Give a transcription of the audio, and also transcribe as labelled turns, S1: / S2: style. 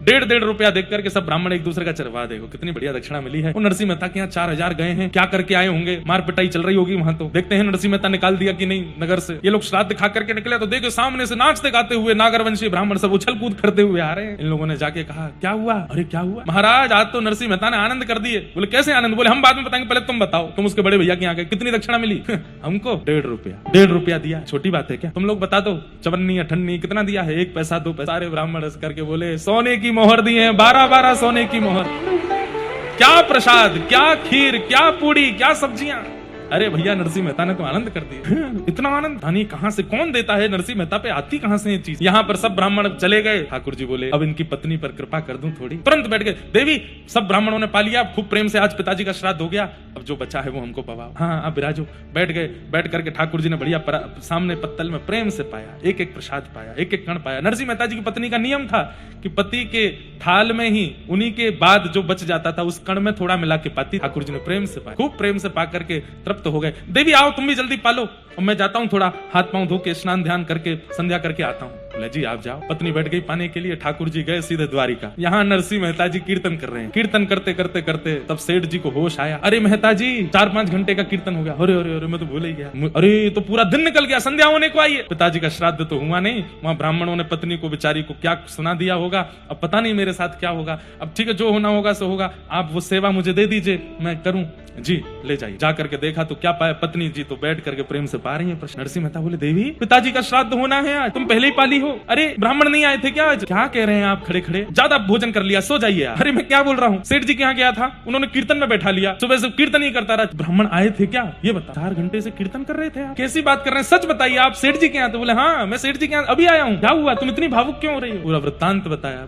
S1: 1.5 रुपया देख करके सब ब्राह्मण एक दूसरे का चरवा, देखो कितनी बढ़िया दक्षिणा मिली है। वो नरसिंह मेहता के यहाँ 4000 गए हैं, क्या करके आए होंगे, मार पिटाई चल रही होगी वहां। तो देखते हैं नरसिंह मेहता निकाल दिया कि नहीं नगर से। ये लोग श्राद्ध खा करके निकले तो देखो सामने से नाचते गाते हुए नागरवंशी ब्राह्मण सब उछल कूद करते हुए आ रहे हैं। इन लोगों ने जाके कहा क्या हुआ, अरे क्या हुआ महाराज, आज तो नरसिंह मेहता ने आनंद कर दिए। बोले कैसे आनंद, बोले हम बाद में बताएंगे, पहले तुम बताओ, तुम उसके बड़े भैया के यहाँ गए, कितनी दक्षिणा मिली? हमको 1.5 रुपया दिया, छोटी बात है क्या? तुम लोग बता दो, चवन्नी अठन्नी कितना दिया है, 1 पैसा 2 पैसा? सारे ब्राह्मण हंस करके बोले सोने की मोहर दी है, 12 सोने की मोहर। क्या प्रसाद, क्या खीर, क्या पूड़ी, क्या सब्जियां। अरे भैया नरसिंह मेहता ने तो आनंद कर दिया। इतना आनंद धानी कहां से, कौन देता है? नरसिंह मेहता पे आती कहां से ये चीज? यहाँ पर सब ब्राह्मण चले गए। ठाकुर जी बोले अब इनकी पत्नी पर कृपा कर दूं थोड़ी। तुरंत बैठ गए। देवी सब ब्राह्मणों ने पा लिया, खूब प्रेम से आज पिताजी का श्राद्ध हो गया, अब जो बचा है वो हमको पवाओ। हाँ आप विराजो। बैठ गए। बैठ करके ठाकुर जी ने बढ़िया सामने पत्तल में प्रेम से पाया, एक एक प्रसाद पाया, एक एक कण पाया। नरसिंह मेहता जी की पत्नी का नियम था कि पति के थाल में ही उन्हीं के बाद जो बच जाता था उस कण में थोड़ा मिला के पाती। ठाकुर जी ने प्रेम से पाया, खूब प्रेम से पा करके तृप्त हो गए। देवी आओ तुम भी जल्दी पालो, और मैं जाता हूँ थोड़ा हाथ पांव धो के स्नान ध्यान करके संध्या करके आता हूँ। बोले जी आप जाओ। पत्नी बैठ गई पाने के लिए। ठाकुर जी गए सीधे द्वारिका। यहाँ नरसिंह मेहता जी कीर्तन कर रहे हैं। कीर्तन करते करते करते तब सेठ जी को होश आया। अरे मेहता जी 4-5 घंटे का कीर्तन हो गया। अरे अरे अरे मैं तो भूल ही गया। अरे तो पूरा दिन निकल गया, संध्या होने को आई है। पिताजी का श्राद्ध तो हुआ नहीं, वहां ब्राह्मणों ने पत्नी को बेचारी को क्या सुना दिया होगा। अब पता नहीं मेरे साथ क्या होगा। अब ठीक है जो होना होगा सो होगा, आप वो सेवा मुझे दे दीजिए, मैं करूं। जी ले जाइए। जा करके देखा तो क्या पाया, पत्नी जी तो बैठ करके प्रेम से पा रही है। नरसिंह मेहता बोले देवी पिताजी का श्राद्ध होना है आज, तुम पहले ही पाली हो। अरे ब्राह्मण नहीं आए थे क्या आज? क्या कह रहे हैं आप खड़े खड़े, ज्यादा भोजन कर लिया, सो जाइए। अरे मैं क्या बोल रहा हूँ, सेठ जी के यहाँ गया था, उन्होंने कीर्तन में बैठा लिया, सुबह से कीर्तन ही करता रहा। ब्राह्मण आए थे क्या ये बता? 4 घंटे से कीर्तन कर रहे थे आप, कैसी बात कर रहे हैं, सच बताइए आप सेठ जी के यहाँ? तो बोले हाँ मैं सेठ जी के यहाँ अभी आया हूँ। क्या हुआ, तुम इतनी भावुक क्यों हो रही हो? पूरा वृत्तांत बताया।